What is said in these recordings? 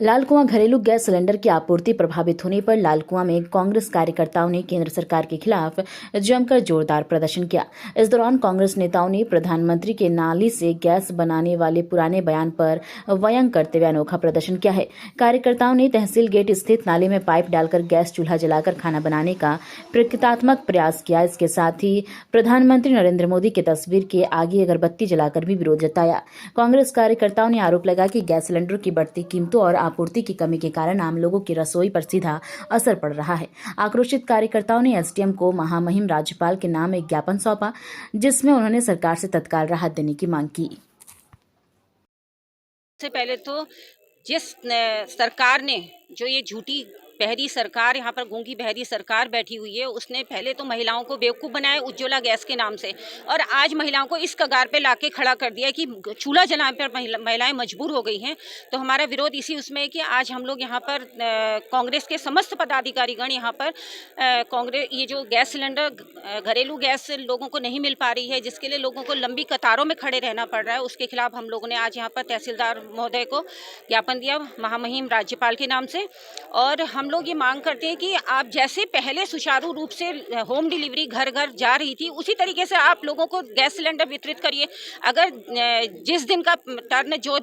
लालकुआं घरेलू gas cylinder की आपूर्ति प्रभावित होने पर लालकुआं में कांग्रेस कार्यकर्ताओं ने केंद्र सरकार के खिलाफ जमकर जोरदार प्रदर्शन किया। इस दौरान कांग्रेस नेताओं ने प्रधानमंत्री के नाली से गैस बनाने वाले पुराने बयान पर व्यंग करते हुए अनोखा प्रदर्शन किया है। कार्यकर्ताओं ने तहसील गेट स्थित नाले में पाइप डालकर गैस चूल्हा जलाकर खाना बनाने का प्रतीकात्मक प्रयास किया। इसके साथ ही प्रधानमंत्री नरेंद्र मोदी की तस्वीर के आगे अगरबत्ती जलाकर भी विरोध जताया। कांग्रेस कार्यकर्ताओं ने आरोप लगाया कि गैस सिलेंडर की बढ़ती कीमतों और आपूर्ति की कमी के कारण आम लोगों की रसोई पर सीधा असर पड़ रहा है। आक्रोशित कार्यकर्ताओं ने एसडीएम को महामहिम राज्यपाल के नाम एक ज्ञापन सौंपा, जिसमें उन्होंने सरकार से तत्काल राहत देने की मांग की। सबसे पहले तो जिस सरकार ने जो ये झूठी बहरी सरकार, यहाँ पर गूंगी बहरी सरकार बैठी हुई है, उसने पहले तो महिलाओं को बेवकूफ़ बनाया उज्ज्वला गैस के नाम से, और आज महिलाओं को इस कगार पे लाके खड़ा कर दिया कि चूल्हा जलाने पर महिलाएं मजबूर हो गई हैं। तो हमारा विरोध इसी उसमें है कि आज हम लोग यहाँ पर कांग्रेस के समस्त पदाधिकारीगण यहाँ पर कांग्रेस ये जो गैस सिलेंडर घरेलू गैस लोगों को नहीं मिल पा रही है, जिसके लिए लोगों को लंबी कतारों में खड़े रहना पड़ रहा है, उसके खिलाफ हम लोगों ने आज यहाँ पर तहसीलदार महोदय को ज्ञापन दिया महामहिम राज्यपाल के नाम से। और हम लोग ये मांग करते हैं कि आप जैसे पहले सुचारू रूप से होम डिलीवरी घर घर जा रही थी, उसी तरीके से आप लोगों को गैस सिलेंडर वितरित करिए। अगर जिस दिन का टर्न जो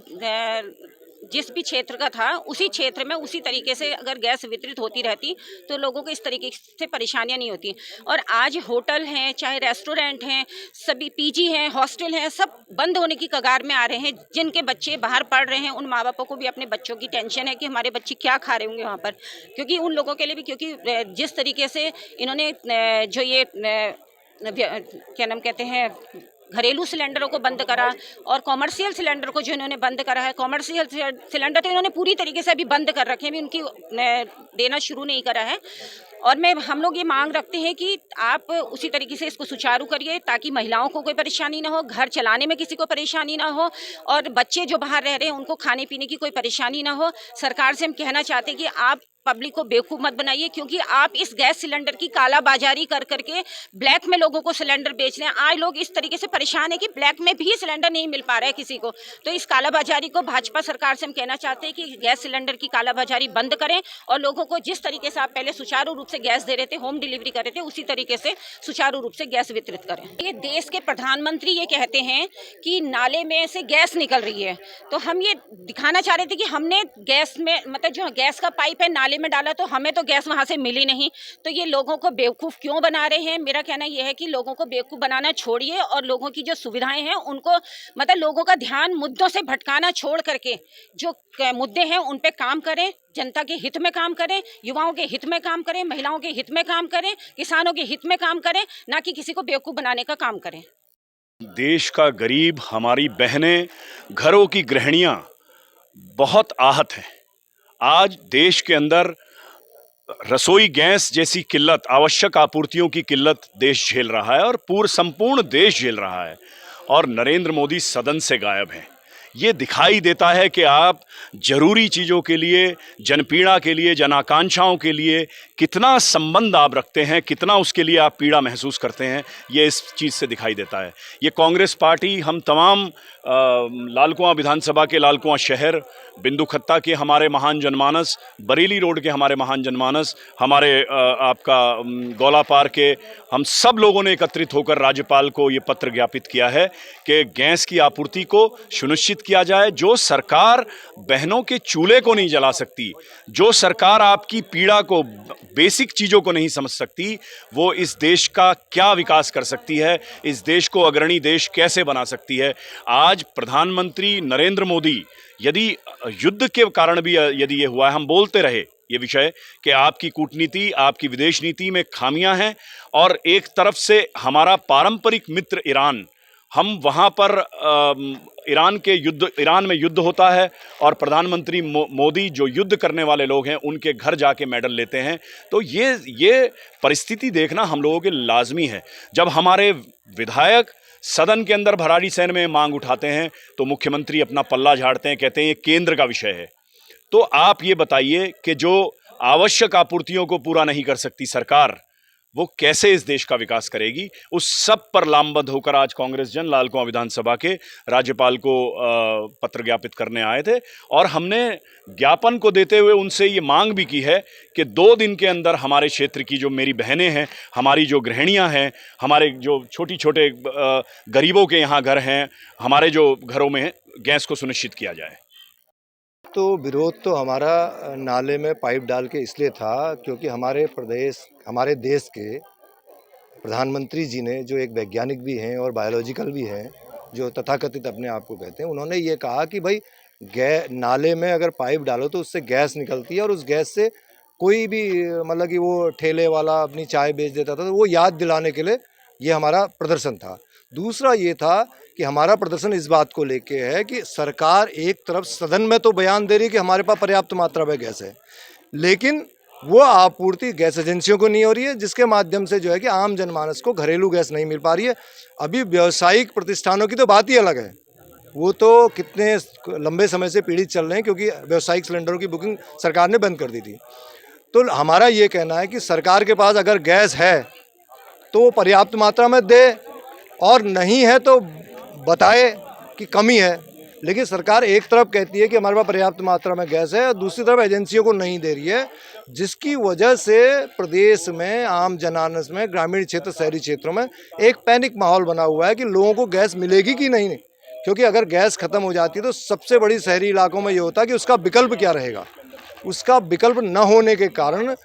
जिस भी क्षेत्र का था, उसी क्षेत्र में उसी तरीके से अगर गैस वितरित होती रहती तो लोगों को इस तरीके से परेशानियां नहीं होती। और आज होटल हैं, चाहे रेस्टोरेंट हैं, सभी पीजी हैं, हॉस्टल हैं, सब बंद होने की कगार में आ रहे हैं। जिनके बच्चे बाहर पढ़ रहे हैं, उन माँ बापों को भी अपने बच्चों की टेंशन है कि हमारे बच्चे क्या खा रहे होंगे वहाँ पर, क्योंकि उन लोगों के लिए भी, क्योंकि जिस तरीके से इन्होंने जो ये क्या नाम कहते हैं घरेलू सिलेंडरों को बंद करा और कॉमर्शियल सिलेंडर को जो इन्होंने बंद करा है, कॉमर्शियल सिलेंडर तो इन्होंने पूरी तरीके से अभी बंद कर रखे हैं, अभी उनकी देना शुरू नहीं करा है। और हम लोग ये मांग रखते हैं कि आप उसी तरीके से इसको सुचारू करिए ताकि महिलाओं को कोई परेशानी ना हो, घर चलाने में किसी को परेशानी ना हो, और बच्चे जो बाहर रह रहे हैं उनको खाने पीने की कोई परेशानी ना हो। सरकार से हम कहना चाहते हैं कि आप पब्लिक को बेवकूफ़ मत बनाइए, क्योंकि आप इस गैस सिलेंडर की कालाबाजारी कर करके ब्लैक में लोगों को सिलेंडर बेच रहे हैं। आज लोग इस तरीके से परेशान है कि ब्लैक में भी सिलेंडर नहीं मिल पा रहा है किसी को। तो इस कालाबाजारी को भाजपा सरकार से हम कहना चाहते हैं कि गैस सिलेंडर की कालाबाजारी बंद करें और लोगों को जिस तरीके से आप पहले सुचारू रूप से गैस दे रहे थे, होम डिलीवरी कर रहे थे, उसी तरीके से सुचारू रूप से गैस वितरित करें। ये देश के प्रधानमंत्री ये कहते हैं कि नाले में से गैस निकल रही है, तो हम ये दिखाना चाह रहे थे कि हमने गैस में मतलब जो गैस का पाइप है नाले में डाला, तो हमें तो गैस वहां से मिली नहीं। तो ये लोगों को बेवकूफ़ क्यों बना रहे हैं? मेरा कहना यह है कि लोगों को बेवकूफ़ बनाना छोड़िए और लोगों की जो सुविधाएं हैं उनको मतलब लोगों का ध्यान मुद्दों से भटकाना छोड़ करके जो मुद्दे हैं उन पे काम करें, जनता के हित में काम करें, युवाओं के हित में काम करें, महिलाओं के हित में काम करें, किसानों के हित में काम करें, ना कि किसी को बेवकूफ़ बनाने का काम करें। देश का गरीब, हमारी बहनें, घरों की गृहिणियां बहुत आहत हैं। आज देश के अंदर रसोई गैस जैसी किल्लत, आवश्यक आपूर्तियों की किल्लत देश झेल रहा है और संपूर्ण देश झेल रहा है, और नरेंद्र मोदी सदन से गायब हैं। ये दिखाई देता है कि आप जरूरी चीज़ों के लिए, जनपीड़ा के लिए, जनाकांक्षाओं के लिए कितना संबंध आप रखते हैं, कितना उसके लिए आप पीड़ा महसूस करते हैं, ये इस चीज़ से दिखाई देता है। ये कांग्रेस पार्टी हम तमाम लालकुआं विधानसभा के लालकुआं शहर, बिंदुखत्ता के हमारे महान जनमानस, बरेली रोड के हमारे महान जनमानस, हमारे आपका गौला पार के हम सब लोगों ने एकत्रित होकर राज्यपाल को ये पत्र ज्ञापित किया है कि गैस की आपूर्ति को सुनिश्चित किया जाए। जो सरकार बहनों के चूल्हे को नहीं जला सकती, जो सरकार आपकी पीड़ा को, बेसिक चीज़ों को नहीं समझ सकती, वो इस देश का क्या विकास कर सकती है, इस देश को अग्रणी देश कैसे बना सकती है। आज प्रधानमंत्री नरेंद्र मोदी, यदि युद्ध के कारण भी यदि ये हुआ है, हम बोलते रहे ये विषय कि आपकी कूटनीति, आपकी विदेश नीति में खामियां हैं, और एक तरफ से हमारा पारंपरिक मित्र ईरान, हम वहाँ पर ईरान में युद्ध होता है और प्रधानमंत्री मोदी जो युद्ध करने वाले लोग हैं उनके घर जाके मेडल लेते हैं। तो ये परिस्थिति देखना हम लोगों के लाजमी है। जब हमारे विधायक सदन के अंदर भरारी सैन में मांग उठाते हैं तो मुख्यमंत्री अपना पल्ला झाड़ते हैं, कहते हैं ये केंद्र का विषय है। तो आप ये बताइए कि जो आवश्यक आपूर्तियों को पूरा नहीं कर सकती सरकार, वो कैसे इस देश का विकास करेगी, उस सब पर लामबंद होकर आज कांग्रेस जन लालकुआं विधानसभा के राज्यपाल को पत्र ज्ञापित करने आए थे। और हमने ज्ञापन को देते हुए उनसे ये मांग भी की है कि 2 दिन के अंदर हमारे क्षेत्र की जो मेरी बहनें हैं, हमारी जो गृहिणियां हैं, हमारे जो छोटे गरीबों के यहाँ घर हैं, हमारे जो घरों में गैस को सुनिश्चित किया जाए। तो विरोध तो हमारा नाले में पाइप डाल के इसलिए था क्योंकि हमारे देश के प्रधानमंत्री जी ने, जो एक वैज्ञानिक भी हैं और बायोलॉजिकल भी हैं, जो तथाकथित अपने आप को कहते हैं, उन्होंने ये कहा कि भाई नाले में अगर पाइप डालो तो उससे गैस निकलती है और उस गैस से कोई भी मतलब कि वो ठेले वाला अपनी चाय बेच देता था, तो वो याद दिलाने के लिए ये हमारा प्रदर्शन था। दूसरा ये था कि हमारा प्रदर्शन इस बात को लेके है कि सरकार एक तरफ सदन में तो बयान दे रही है कि हमारे पास पर्याप्त मात्रा में गैस है, लेकिन वो आपूर्ति गैस एजेंसियों को नहीं हो रही है, जिसके माध्यम से जो है कि आम जनमानस को घरेलू गैस नहीं मिल पा रही है। अभी व्यावसायिक प्रतिष्ठानों की तो बात ही अलग है, वो तो कितने लंबे समय से पीड़ित चल रहे हैं क्योंकि व्यावसायिक सिलेंडरों की बुकिंग सरकार ने बंद कर दी थी। तो हमारा ये कहना है कि सरकार के पास अगर गैस है तो वो पर्याप्त मात्रा में दे, और नहीं है तो बताए कि कमी है। लेकिन सरकार एक तरफ कहती है कि हमारे पास पर्याप्त मात्रा में गैस है और दूसरी तरफ एजेंसियों को नहीं दे रही है, जिसकी वजह से प्रदेश में आम जनानस में, ग्रामीण क्षेत्र, शहरी क्षेत्रों में एक पैनिक माहौल बना हुआ है कि लोगों को गैस मिलेगी कि नहीं। क्योंकि अगर गैस ख़त्म हो जाती है तो सबसे बड़ी शहरी इलाकों में ये होता है कि उसका विकल्प क्या रहेगा। उसका विकल्प न होने के कारण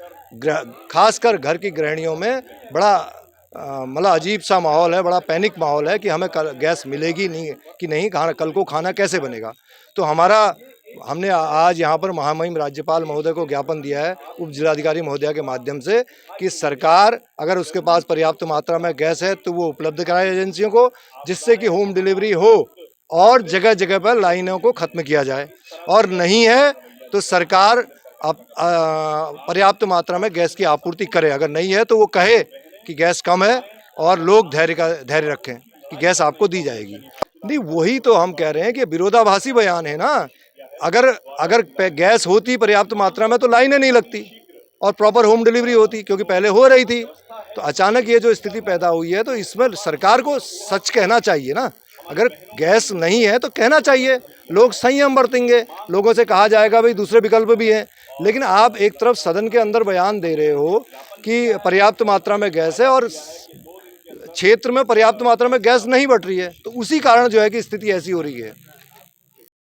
खासकर घर की गृहिणियों में बड़ा मतलब अजीब सा माहौल है, बड़ा पैनिक माहौल है कि हमें गैस मिलेगी नहीं कि नहीं, कल को खाना कैसे बनेगा। तो हमने आज यहाँ पर महामहिम राज्यपाल महोदय को ज्ञापन दिया है, उप जिलाधिकारी महोदया के माध्यम से, कि सरकार अगर उसके पास पर्याप्त मात्रा में गैस है तो वो उपलब्ध कराए एजेंसियों को, जिससे कि होम डिलीवरी हो और जगह जगह पर लाइनों को ख़त्म किया जाए। और नहीं है तो सरकार पर्याप्त मात्रा में गैस की आपूर्ति करे। अगर नहीं है तो वो कहे कि गैस कम है और लोग धैर्य रखें कि गैस आपको दी जाएगी। नहीं, वही तो हम कह रहे हैं कि विरोधाभासी बयान है ना। अगर गैस होती पर्याप्त मात्रा में तो लाइनें नहीं लगती और प्रॉपर होम डिलीवरी होती, क्योंकि पहले हो रही थी। तो अचानक ये जो स्थिति पैदा हुई है तो इसमें सरकार को सच कहना चाहिए ना। अगर गैस नहीं है तो कहना चाहिए, लोग संयम बरतेंगे, लोगों से कहा जाएगा भाई दूसरे विकल्प भी हैं। लेकिन आप एक तरफ सदन के अंदर बयान दे रहे हो कि पर्याप्त मात्रा में गैस है और क्षेत्र में पर्याप्त मात्रा में गैस नहीं बट रही है, तो उसी कारण जो है कि स्थिति ऐसी हो रही है।